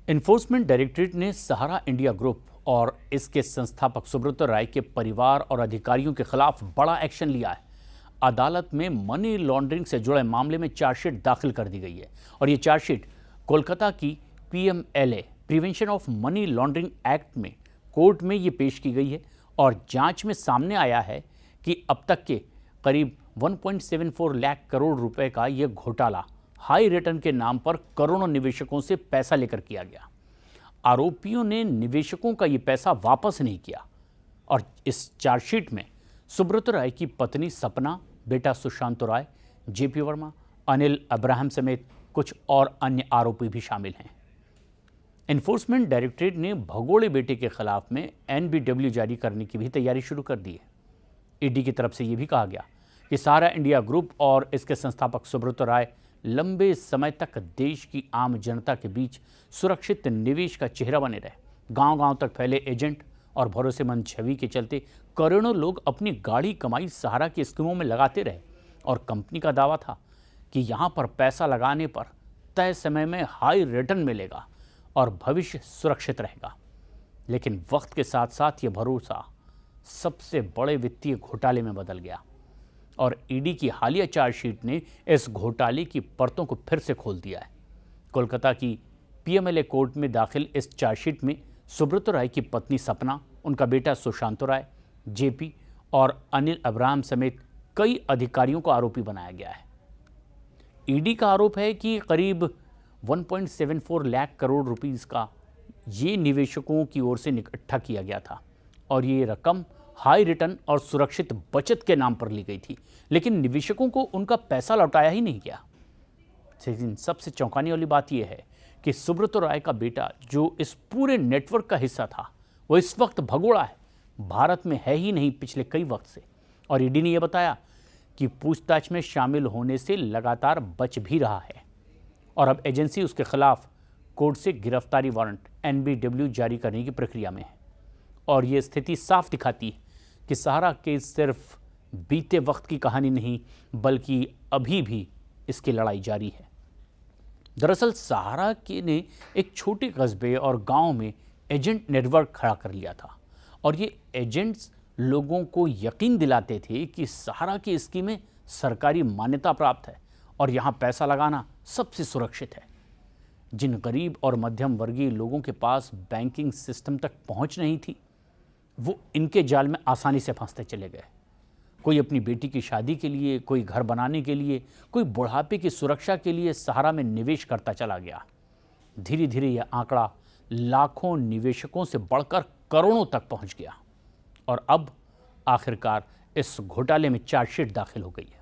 Enforcement directorate ने सहारा India group और इसके संस्थापक सुब्रत राय के परिवार और अधिकारियों के खिलाफ बड़ा एक्शन लिया है। अदालत में मनी लॉन्ड्रिंग से जुड़े मामले में चार्जशीट दाखिल कर दी गई है और ये चार्जशीट कोलकाता की PMLA prevention of money laundering act में कोर्ट में ये पेश की गई है और जांच में सामने आया है कि अब तक के करीब 1.74 लाख करोड़ रुपए का ये घोटाला हाई रिटर्न के नाम पर करोड़ों निवेशकों से पैसा लेकर किया गया। आरोपियों ने निवेशकों का ये पैसा वापस नहीं किया और इस चार्जशीट में सुब्रत राय की पत्नी सपना, बेटा सुशांत राय, जेपी वर्मा, अनिल अब्राहम समेत कुछ और अन्य आरोपी भी शामिल हैं। इन्फोर्समेंट डायरेक्टरेट ने भगोड़े बेटे के खिलाफ में एनबीडब्ल्यू जारी करने की भी तैयारी शुरू कर दी है। ईडी की तरफ से यह भी कहा गया कि सहारा इंडिया ग्रुप और इसके संस्थापक सुब्रत राय लंबे समय तक देश की आम जनता के बीच सुरक्षित निवेश का चेहरा बने रहे। गांव-गांव तक फैले एजेंट और भरोसेमंद छवि के चलते करोड़ों लोग अपनी गाढ़ी कमाई सहारा की स्कीमों में लगाते रहे और कंपनी का दावा था कि यहां पर पैसा लगाने पर तय समय में हाई रिटर्न मिलेगा और भविष्य सुरक्षित रहेगा। लेकिन वक्त के साथ साथ ये भरोसा सबसे बड़े वित्तीय घोटाले में बदल गया और ईडी की हालिया चार्जशीट ने इस घोटाले की परतों को फिर से खोल दिया है। कोलकाता की पीएमएलए कोर्ट में दाखिल इस चार्जशीट में सुब्रत राय की पत्नी सपना, उनका बेटा सुशांत राय, जेपी और अनिल अब्राहम समेत कई अधिकारियों को आरोपी बनाया गया है। ईडी का आरोप है कि करीब 1.74 लाख करोड़ रुपीस का ये निवेशकों की ओर से इकट्ठा किया गया था और ये रकम हाई रिटर्न और सुरक्षित बचत के नाम पर ली गई थी, लेकिन निवेशकों को उनका पैसा लौटाया ही नहीं गया। लेकिन सबसे चौंकाने वाली बात यह है कि सुब्रत राय का बेटा जो इस पूरे नेटवर्क का हिस्सा था, वो इस वक्त भगोड़ा है, भारत में है ही नहीं पिछले कई वक्त से। और ईडी ने यह बताया कि पूछताछ में शामिल होने से लगातार बच भी रहा है और अब एजेंसी उसके खिलाफ कोर्ट से गिरफ्तारी वारंट एनबीडब्ल्यू जारी करने की प्रक्रिया में है। और ये स्थिति साफ दिखाती है कि सहारा केस सिर्फ बीते वक्त की कहानी नहीं, बल्कि अभी भी इसकी लड़ाई जारी है। दरअसल सहारा के ने एक छोटे कस्बे और गांव में एजेंट नेटवर्क खड़ा कर लिया था और ये एजेंट्स लोगों को यकीन दिलाते थे कि सहारा की स्कीमें सरकारी मान्यता प्राप्त है और यहाँ पैसा लगाना सबसे सुरक्षित है। जिन गरीब और मध्यम वर्गीय लोगों के पास बैंकिंग सिस्टम तक पहुँच नहीं थी, वो इनके जाल में आसानी से फंसते चले गए। कोई अपनी बेटी की शादी के लिए, कोई घर बनाने के लिए, कोई बुढ़ापे की सुरक्षा के लिए सहारा में निवेश करता चला गया। धीरे धीरे यह आंकड़ा लाखों निवेशकों से बढ़कर करोड़ों तक पहुंच गया और अब आखिरकार इस घोटाले में चार्जशीट दाखिल हो गई है।